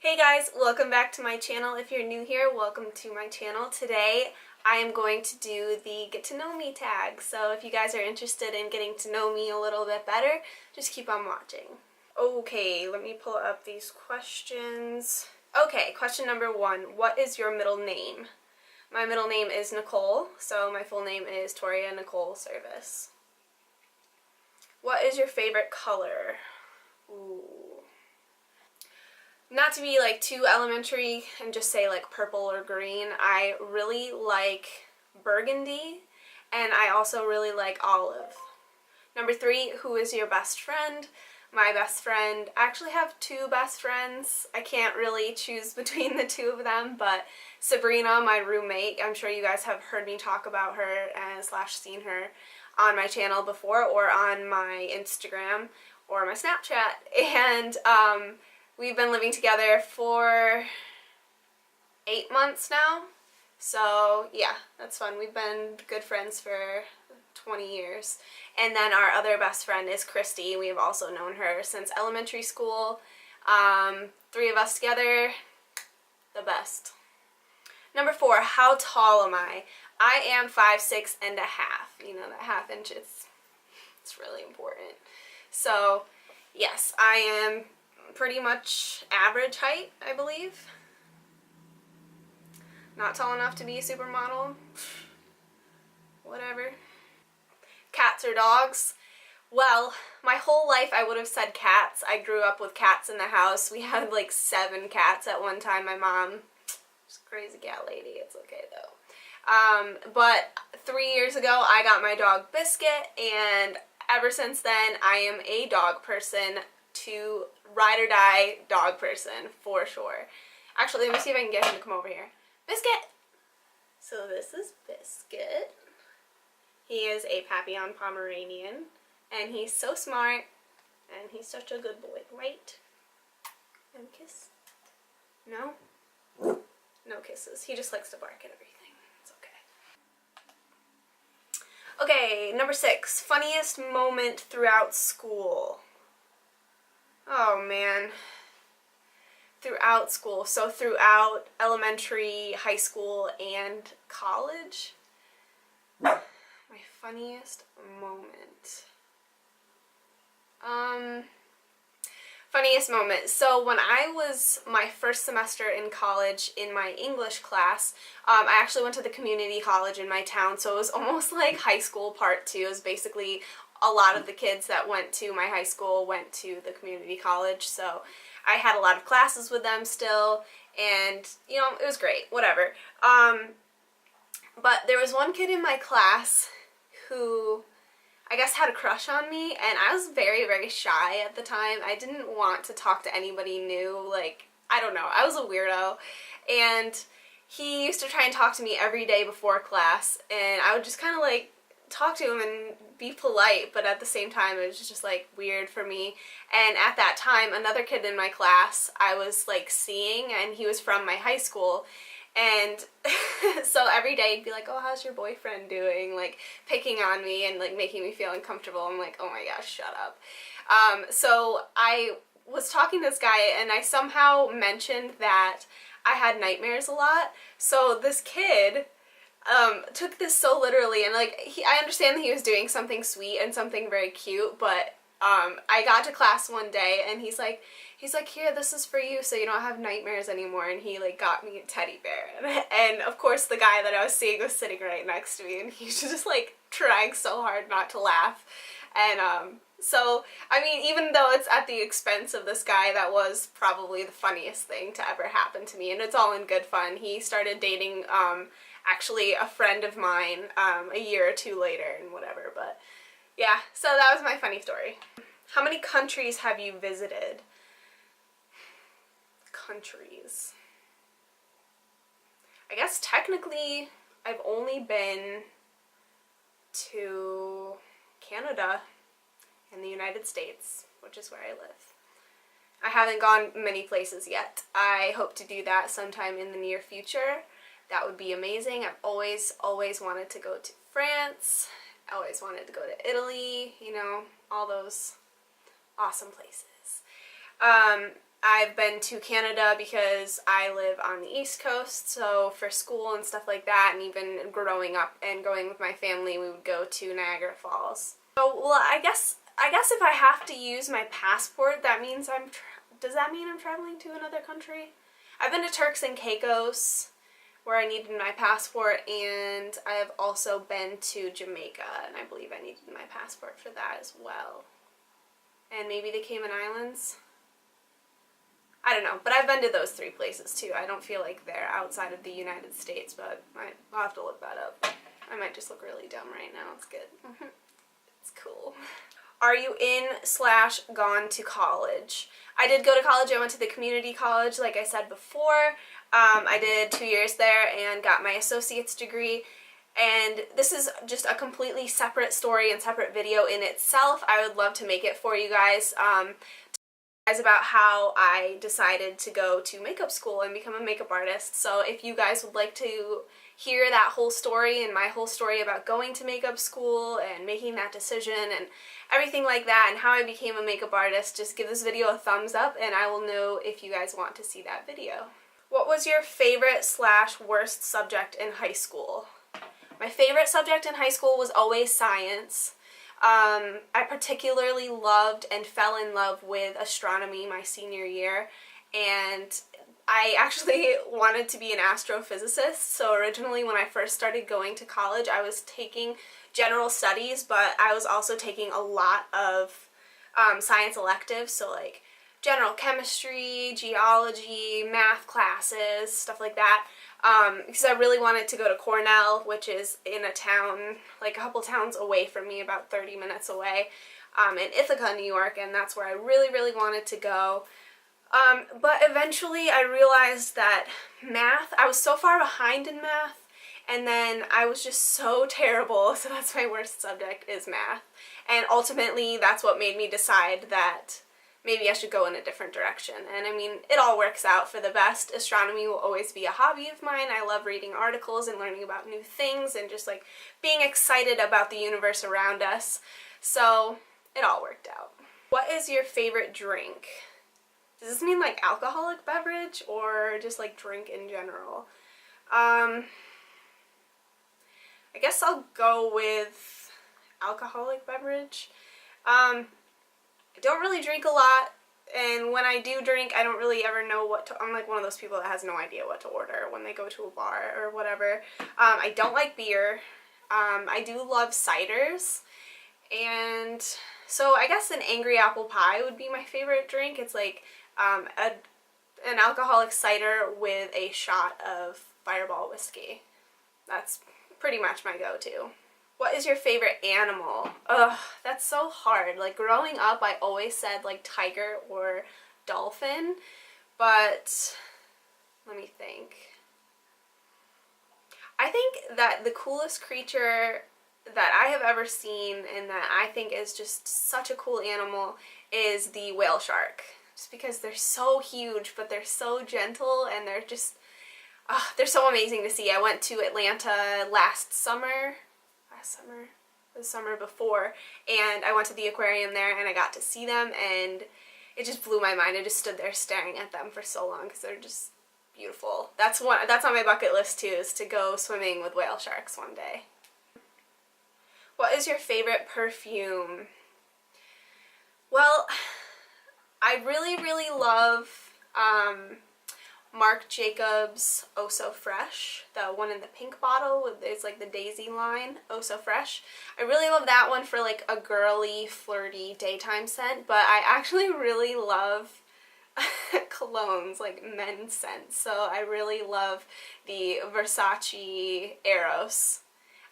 Hey guys, welcome back to my channel. If you're new here, welcome to my channel. Today I am going to do the get to know me tag. So if you guys are interested in getting to know me a little bit better, just keep on watching. Okay, let me pull up these questions. Okay, question number 1. What is your middle name? My middle name is Nicole, so my full name is Toria Serviss. What is your favorite color? Ooh. Not to be like too elementary and just say like purple or green, I really like burgundy and I also really like olive. Number 3, who is your best friend? My best friend, I actually have 2 best friends. I can't really choose between the 2 of them, but Sabrina, my roommate, I'm sure you guys have heard me talk about her and slash seen her on my channel before or on my Instagram or my Snapchat, and we've been living together for 8 months now, so yeah, that's fun. We've been good friends for 20 years. And then our other best friend is Christy. We've also known her since elementary school. 3 of us together, the best. Number 4, how tall am I? I am 5'6" and a half. You know, that half inch is, it's really important. So yes, I am pretty much average height, I believe. Not tall enough to be a supermodel. Whatever. Cats or dogs? Well, my whole life I would have said cats. I grew up with cats in the house. We had like 7 cats at one time. My mom was a crazy cat lady. It's okay though. But 3 years ago I got my dog Biscuit, and ever since then I am a dog person, to ride or die dog person for sure. Actually, let me see if I can get him to come over here. Biscuit! So this is Biscuit. He is a Papillon Pomeranian, and he's so smart, and he's such a good boy, right? And kiss? No? No kisses. He just likes to bark at everything. It's okay. Okay, number 6. Funniest moment throughout school. Oh man. Throughout school. So throughout elementary, high school, and college. My funniest moment. Funniest moment. So when I was my first semester in college in my English class, I actually went to the community college in my town, so it was almost like high school part 2. It was basically a lot of the kids that went to my high school went to the community college, so I had a lot of classes with them still, and you know, it was great, whatever. But there was one kid in my class who I guess had a crush on me, and I was very, very shy at the time. I didn't want to talk to anybody new. Like, I don't know, I was a weirdo, and he used to try and talk to me every day before class, and I would just kind of like talk to him and be polite, but at the same time it was just like weird for me. And at that time, another kid in my class I was like seeing, and he was from my high school, and so every day he'd be like, oh, how's your boyfriend doing, like picking on me and like making me feel uncomfortable. I'm like, oh my gosh, shut up. So I was talking to this guy, and I somehow mentioned that I had nightmares a lot. So this kid took this so literally, and like I understand that he was doing something sweet and something very cute, but I got to class one day and he's like, here, this is for you so you don't have nightmares anymore, and he like got me a teddy bear, and of course the guy that I was seeing was sitting right next to me, and he was just like trying so hard not to laugh. And so I mean, even though it's at the expense of this guy, that was probably the funniest thing to ever happen to me, and it's all in good fun. He started dating actually a friend of mine a year or 2 later and whatever, but yeah, so that was my funny story. How many countries have you visited? Countries. I guess technically I've only been to Canada and the United States, which is where I live. I haven't gone many places yet. I hope to do that sometime in the near future. That would be amazing. I've always wanted to go to France. I always wanted to go to Italy, you know, all those awesome places. I've been to Canada because I live on the East Coast, so for school and stuff like that, and even growing up and going with my family, we would go to Niagara Falls. So, well, I guess if I have to use my passport, that means does that mean I'm traveling to another country? I've been to Turks and Caicos, where I needed my passport, and I have also been to Jamaica, and I believe I needed my passport for that as well. And maybe the Cayman Islands? I don't know, but I've been to those 3 places too. I don't feel like they're outside of the United States, but I'll have to look that up. I might just look really dumb right now. It's good. It's cool. Are you in/gone to college? I did go to college. I went to the community college, like I said before. I did 2 years there and got my associate's degree. And this is just a completely separate story and separate video in itself. I would love to make it for you guys. About how I decided to go to makeup school and become a makeup artist. So if you guys would like to hear that whole story and my whole story about going to makeup school and making that decision and everything like that and how I became a makeup artist, just give this video a thumbs up and I will know if you guys want to see that video. What was your favorite/worst subject in high school? My favorite subject in high school was always science. I particularly loved and fell in love with astronomy my senior year, and I actually wanted to be an astrophysicist. So originally when I first started going to college, I was taking general studies, but I was also taking a lot of science electives, so like general chemistry, geology, math classes, stuff like that. Because I really wanted to go to Cornell, which is in a town, like a couple towns away from me, about 30 minutes away, in Ithaca, New York, and that's where I really, really wanted to go. But eventually I realized that math, I was so far behind in math, and then I was just so terrible, so that's my worst subject is math. And ultimately that's what made me decide that maybe I should go in a different direction. And I mean, it all works out for the best. Astronomy will always be a hobby of mine. I love reading articles and learning about new things and just like being excited about the universe around us. So it all worked out. What is your favorite drink? Does this mean like alcoholic beverage or just like drink in general? I guess I'll go with alcoholic beverage. I don't really drink a lot, and when I do drink, I don't really ever know what to, I'm like one of those people that has no idea what to order when they go to a bar or whatever. I don't like beer. I do love ciders, and so I guess an angry apple pie would be my favorite drink. It's like an alcoholic cider with a shot of Fireball whiskey. That's pretty much my go-to. What is your favorite animal? Ugh, that's so hard. Like growing up, I always said like tiger or dolphin, but let me think. I think that the coolest creature that I have ever seen and that I think is just such a cool animal is the whale shark. Just because they're so huge, but they're so gentle and they're just, they're so amazing to see. I went to Atlanta the summer before, and I went to the aquarium there and I got to see them, and it just blew my mind. I just stood there staring at them for so long because they're just beautiful. That's on my bucket list too, is to go swimming with whale sharks one day. What is your favorite perfume? Well, I really, really love Marc Jacobs Oh So Fresh, the one in the pink bottle, it's like the daisy line, Oh So Fresh. I really love that one for like a girly, flirty daytime scent, but I actually really love colognes, like men's scents, so I really love the Versace Eros.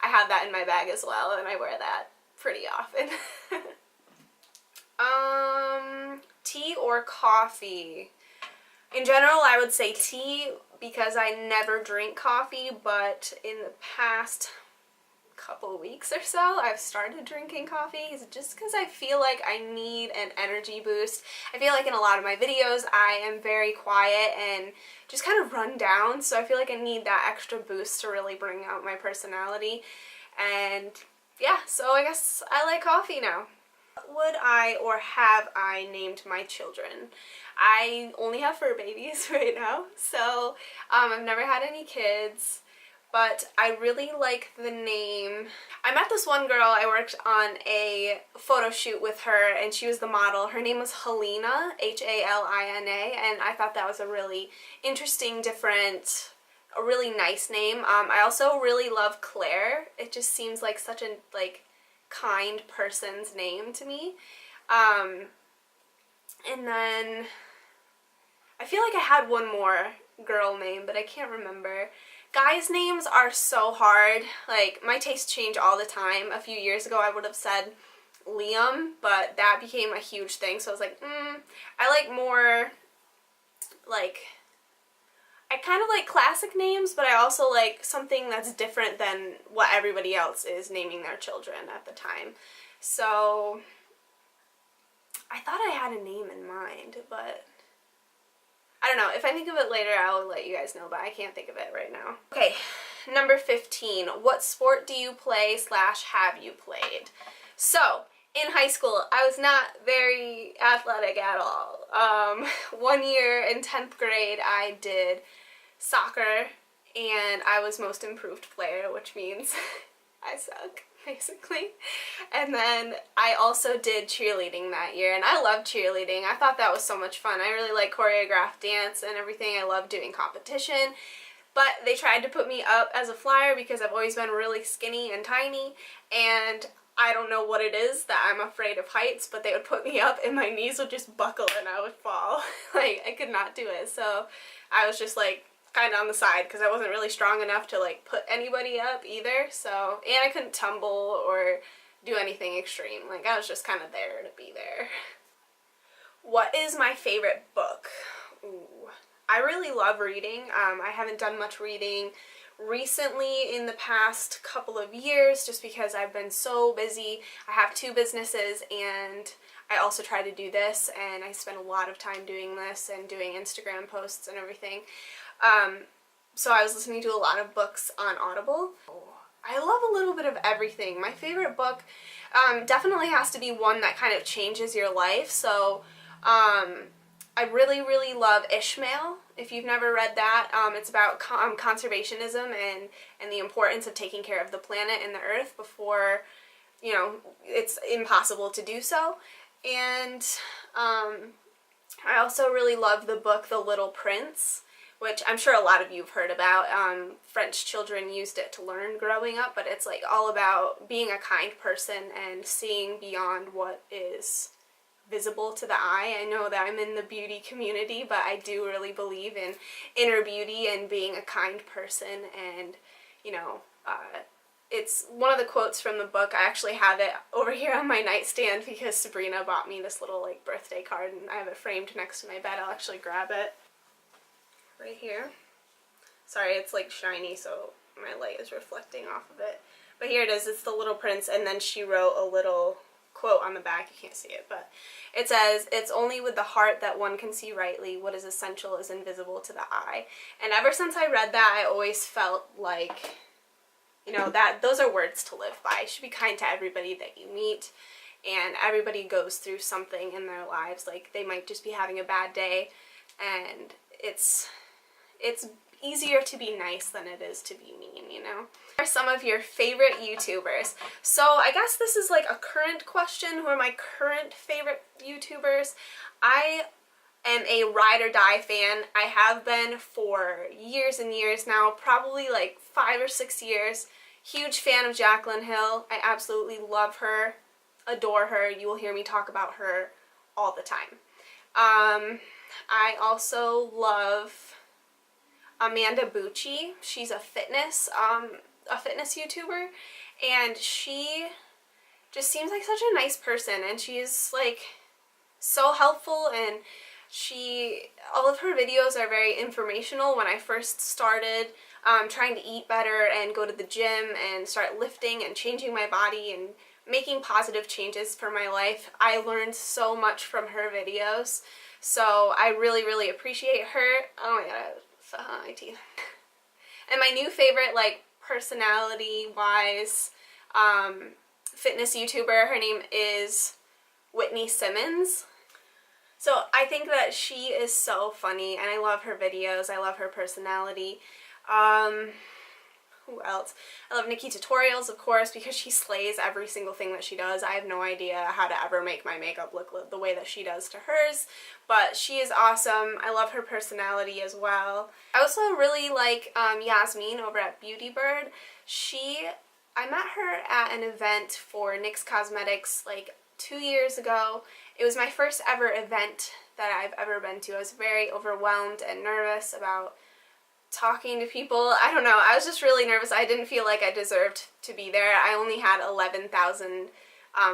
I have that in my bag as well, and I wear that pretty often. Tea or coffee? In general, I would say tea because I never drink coffee, but in the past couple weeks or so, I've started drinking coffee just because I feel like I need an energy boost. I feel like in a lot of my videos, I am very quiet and just kind of run down, so I feel like I need that extra boost to really bring out my personality. And yeah, so I guess I like coffee now. Would I or have I named my children? I only have fur babies right now, so I've never had any kids, but I really like the name. I met this one girl, I worked on a photo shoot with her, and she was the model. Her name was Helena, Halina, and I thought that was a really interesting, different, a really nice name. I also really love Claire. It just seems like such a kind person's name to me. And then I feel like I had one more girl name, but I can't remember. Guys' names are so hard. Like, my tastes change all the time. A few years ago I would have said Liam, but that became a huge thing, so I was like, I like more, like, I kind of like classic names, but I also like something that's different than what everybody else is naming their children at the time. So I thought I had a name in mind, but I don't know. If I think of it later, I'll let you guys know, but I can't think of it right now. Okay, number 15. What sport do you play / have you played? So, in high school, I was not very athletic at all. 1 year in 10th grade, I did soccer, and I was most improved player, which means I suck, basically. And then I also did cheerleading that year, and I loved cheerleading. I thought that was so much fun. I really like choreographed dance and everything. I love doing competition, but they tried to put me up as a flyer because I've always been really skinny and tiny, and I don't know what it is that I'm afraid of heights, but they would put me up and my knees would just buckle and I would fall. Like, I could not do it. So I was just like kind of on the side because I wasn't really strong enough to like put anybody up either. So, and I couldn't tumble or do anything extreme. Like, I was just kind of there to be there. What is my favorite book? Ooh, I really love reading. I haven't done much reading recently in the past couple of years just because I've been so busy. I have 2 businesses and I also try to do this, and I spend a lot of time doing this and doing Instagram posts and everything. So I was listening to a lot of books on Audible. I love a little bit of everything. My favorite book definitely has to be one that kind of changes your life. So I really, really love Ishmael. If you've never read that, it's about conservationism and the importance of taking care of the planet and the earth before, you know, it's impossible to do so. And I also really love the book The Little Prince, which I'm sure a lot of you have heard about. French children used it to learn growing up, but it's like all about being a kind person and seeing beyond what is visible to the eye. I know that I'm in the beauty community, but I do really believe in inner beauty and being a kind person, and, you know, it's one of the quotes from the book. I actually have it over here on my nightstand because Sabrina bought me this little like birthday card, and I have it framed next to my bed. I'll actually grab it right here. Sorry, it's like shiny, so my light is reflecting off of it. But here it is. It's The Little Prince, and then she wrote a little quote on the back. You can't see it, but it says, "It's only with the heart that one can see rightly. What is essential is invisible to the eye." And ever since I read that, I always felt like, you know, that those are words to live by. You should be kind to everybody that you meet, and everybody goes through something in their lives. Like, they might just be having a bad day, and it's easier to be nice than it is to be mean, you know? Who are some of your favorite YouTubers? So I guess this is like a current question. Who are my current favorite YouTubers? I am a ride or die fan. I have been for years and years now, probably like 5 or 6 years. Huge fan of Jaclyn Hill. I absolutely love her, adore her. You will hear me talk about her all the time. I also love Amanda Bucci. She's a fitness YouTuber, and she just seems like such a nice person, and she's like so helpful, and all of her videos are very informational. When I first started trying to eat better and go to the gym and start lifting and changing my body and making positive changes for my life, I learned so much from her videos. So I really, really appreciate her. Oh my god, it's on my teeth. And my new favorite, like, personality-wise, fitness YouTuber, her name is Whitney Simmons. So I think that she is so funny, and I love her videos. I love her personality. Who else? I love NikkieTutorials, of course, because she slays every single thing that she does. I have no idea how to ever make my makeup look the way that she does to hers, but she is awesome. I love her personality as well. I also really like Yasmin over at Beauty Bird. I met her at an event for NYX Cosmetics like 2 years ago. It was my first ever event that I've ever been to. I was very overwhelmed and nervous about talking to people. I don't know, I was just really nervous. I didn't feel like I deserved to be there. I only had 11,000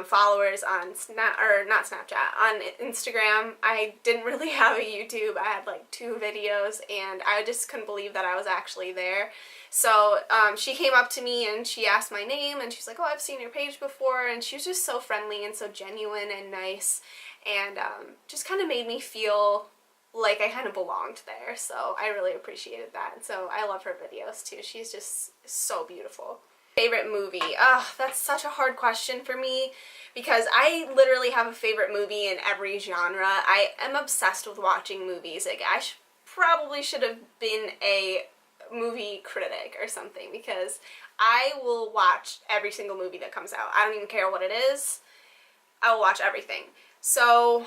followers on on Instagram. I didn't really have a YouTube. I had like 2 videos, and I just couldn't believe that I was actually there. So she came up to me and she asked my name, and she's like, oh, I've seen your page before, and she was just so friendly and so genuine and nice, and just kind of made me feel like I kind of belonged there, so I really appreciated that. And so I love her videos too. She's just so beautiful. Favorite movie? That's such a hard question for me because I literally have a favorite movie in every genre. I am obsessed with watching movies. Like, I probably should have been a movie critic or something, because I will watch every single movie that comes out. I don't even care what it is. I will watch everything. So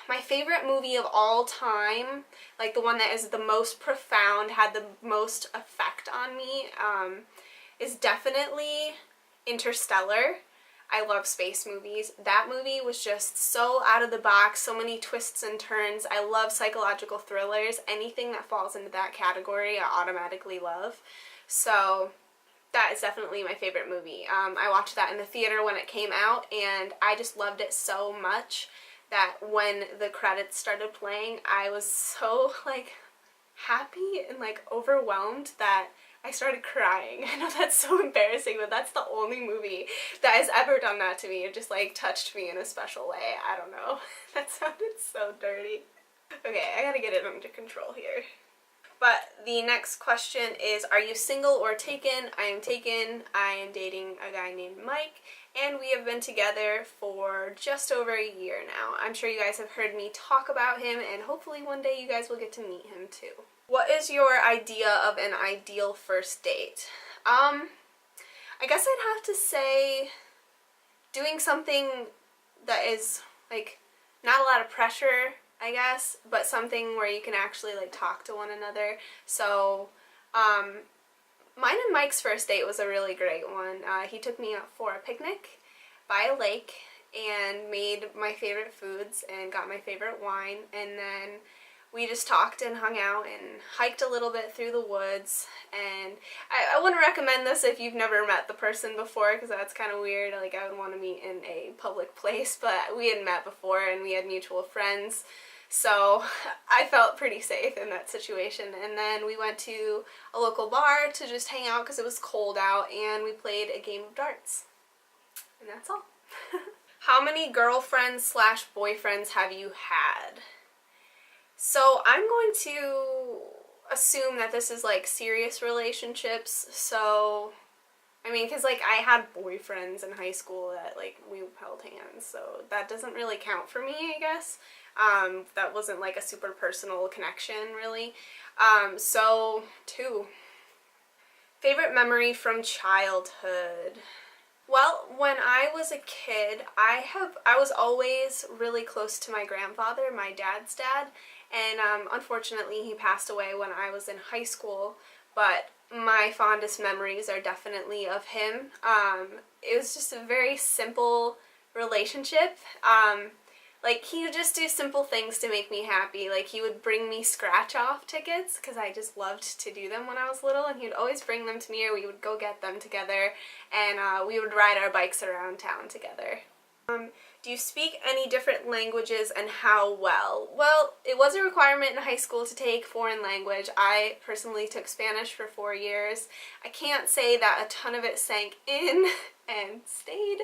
my favorite movie of all time, like the one that is the most profound, had the most effect on me, is definitely Interstellar. I love space movies. That movie was just so out of the box, so many twists and turns. I love psychological thrillers. Anything that falls into that category, I automatically love. So that is definitely my favorite movie. I watched that in the theater when it came out, and I just loved it so much that when the credits started playing, I was so like happy and like overwhelmed that I started crying. I know that's so embarrassing, but that's the only movie that has ever done that to me. It just like touched me in a special way. I don't know. That sounded so dirty. Okay, I gotta get it under control here. But the next question is, are you single or taken? I am taken. I am dating a guy named Mike, and we have been together for just over a year now. I'm sure you guys have heard me talk about him, and hopefully one day you guys will get to meet him too. What is your idea of an ideal first date? I guess I'd have to say doing something that is like not a lot of pressure, I guess, but something where you can actually like talk to one another. So mine and Mike's first date was a really great one. He took me out for a picnic by a lake and made my favorite foods and got my favorite wine, and then we just talked and hung out and hiked a little bit through the woods. And I wouldn't recommend this if you've never met the person before, because that's kind of weird. Like, I would want to meet in a public place, but we had met before and we had mutual friends, so I felt pretty safe in that situation. And then we went to a local bar to just hang out because it was cold out, and we played a game of darts. And that's all. How many girlfriends slash boyfriends have you had? So I'm going to assume that this is like serious relationships. So, I mean, because like I had boyfriends in high school that like we held hands, so that doesn't really count for me, I guess. That wasn't like a super personal connection, really. So 2. Favorite memory from childhood. Well, when I was a kid, I was always really close to my grandfather, my dad's dad, and unfortunately he passed away when I was in high school, but my fondest memories are definitely of him. It was just a very simple relationship. Like, he would just do simple things to make me happy. Like, he would bring me scratch-off tickets, because I just loved to do them when I was little, and he would always bring them to me, or we would go get them together, and we would ride our bikes around town together. Do you speak any different languages, and how well? Well, it was a requirement in high school to take foreign language. I personally took Spanish for 4 years. I can't say that a ton of it sank in and stayed,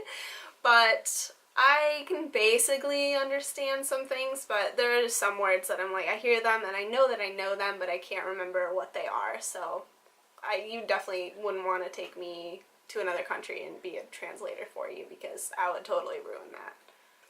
but I can basically understand some things, but there are just some words that I'm like, I hear them and I know them, but I can't remember what they are. So you definitely wouldn't want to take me to another country and be a translator for you, because I would totally ruin that.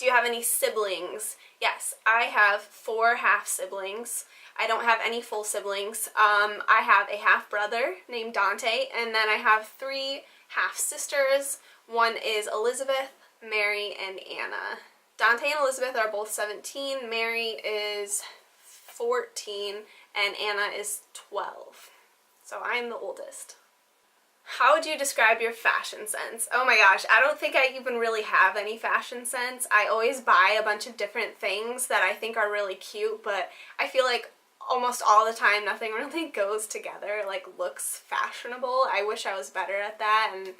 Do you have any siblings? Yes, I have 4 half siblings. I don't have any full siblings. I have a half brother named Dante, and then I have 3 half sisters. One is Elizabeth, Mary, and Anna. Dante and Elizabeth are both 17. Mary is 14, and Anna is 12. So I'm the oldest. How would you describe your fashion sense? Oh my gosh, I don't think I even really have any fashion sense. I always buy a bunch of different things that I think are really cute, but I feel like almost all the time nothing really goes together, like looks fashionable. I wish I was better at that, and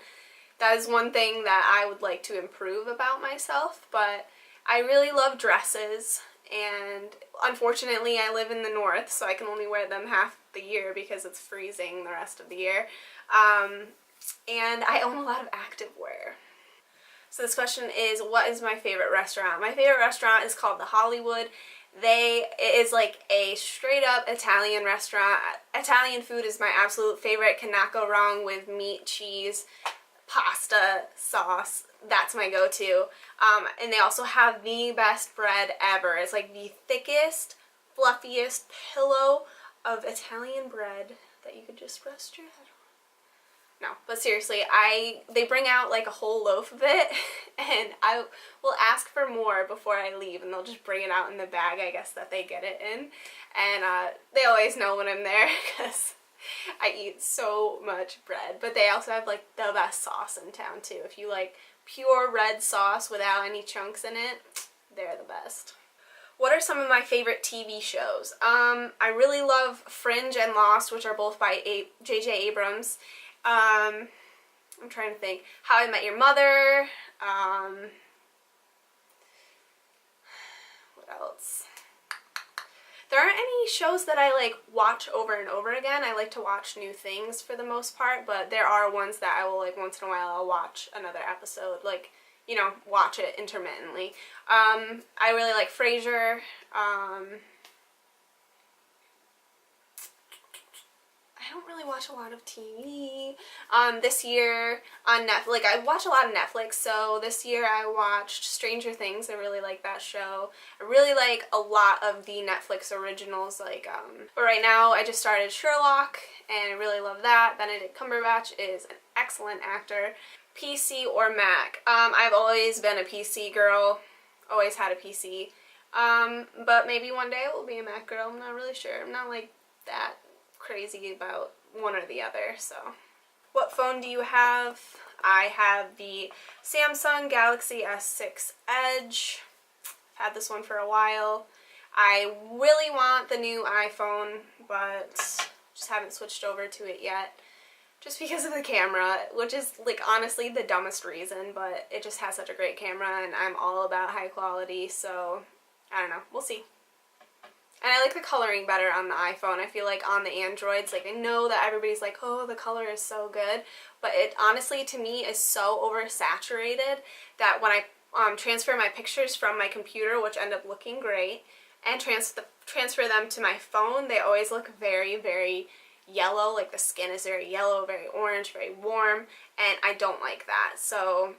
that is one thing that I would like to improve about myself, but I really love dresses, and unfortunately I live in the north, so I can only wear them half the year because it's freezing the rest of the year. And I own a lot of activewear. So this question is, what is my favorite restaurant? My favorite restaurant is called The Hollywood. It is like a straight up Italian restaurant. Italian food is my absolute favorite. Cannot go wrong with meat, cheese, pasta, sauce. That's my go-to. And they also have the best bread ever. It's like the thickest, fluffiest pillow of Italian bread that you could just rest your head on. No, but seriously, they bring out like a whole loaf of it, and I will ask for more before I leave, and they'll just bring it out in the bag, I guess, that they get it in. And they always know when I'm there because I eat so much bread. But they also have like the best sauce in town too. If you like pure red sauce without any chunks in it, they're the best. What are some of my favorite TV shows? I really love Fringe and Lost, which are both by J.J. Abrams. I'm trying to think. How I Met Your Mother. What else? There aren't any shows that I like watch over and over again. I like to watch new things for the most part, but there are ones that I will like once in a while I'll watch another episode, like, you know, watch it intermittently. I really like Frasier. I don't really watch a lot of TV. This year on Netflix, I watch a lot of Netflix, so this year I watched Stranger Things. I really like that show. I really like a lot of the Netflix originals, like, but right now I just started Sherlock, and I really love that. Benedict Cumberbatch is an excellent actor. PC or Mac? I've always been a PC girl, always had a PC, but maybe one day I will be a Mac girl. I'm not really sure. I'm not like that crazy about one or the other. So what phone do you have? I have the Samsung Galaxy S6 Edge. I've had this one for a while. I really want the new iPhone, but just haven't switched over to it yet, just because of the camera, which is like honestly the dumbest reason, but it just has such a great camera, and I'm all about high quality, so I don't know, we'll see. And I like the coloring better on the iPhone. I feel like on the Androids, like I know that everybody's like, oh, the color is so good, but it honestly to me is so oversaturated that when I transfer my pictures from my computer, which end up looking great, and transfer them to my phone, they always look very, very yellow. Like the skin is very yellow, very orange, very warm, and I don't like that. So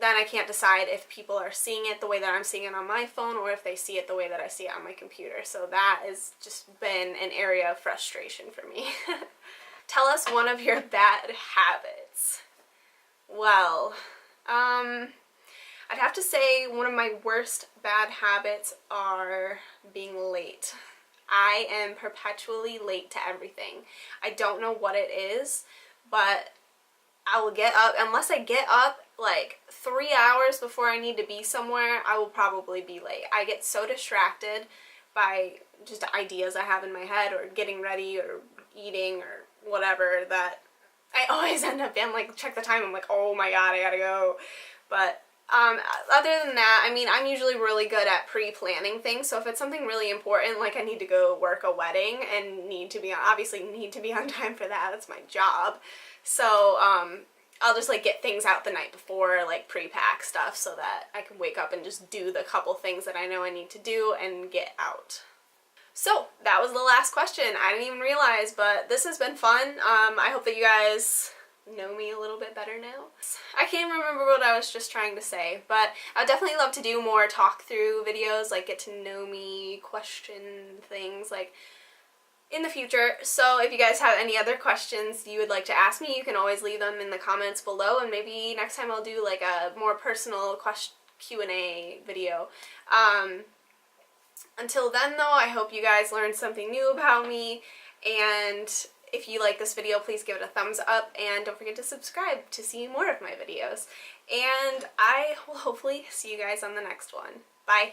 then I can't decide if people are seeing it the way that I'm seeing it on my phone or if they see it the way that I see it on my computer. So that has just been an area of frustration for me. Tell us one of your bad habits. Well, I'd have to say one of my worst bad habits are being late. I am perpetually late to everything. I don't know what it is, but I will get up, unless I get up like 3 hours before I need to be somewhere, I will probably be late. I get so distracted by just ideas I have in my head or getting ready or eating or whatever that I always end up being like, check the time, I'm like, oh my god, I gotta go. But other than that, I mean, I'm usually really good at pre-planning things, so if it's something really important, like I need to go work a wedding and obviously need to be on time for that, that's my job. So, I'll just like get things out the night before, like pre-pack stuff so that I can wake up and just do the couple things that I know I need to do and get out. So that was the last question. I didn't even realize, but this has been fun. I hope that you guys know me a little bit better now. I can't remember what I was just trying to say, but I would definitely love to do more talk through videos, like get to know me, question things like in the future. So if you guys have any other questions you would like to ask me, you can always leave them in the comments below, and maybe next time I'll do like a more personal Q&A video. Until then though, I hope you guys learned something new about me, and if you like this video, please give it a thumbs up, and don't forget to subscribe to see more of my videos. And I will hopefully see you guys on the next one. Bye!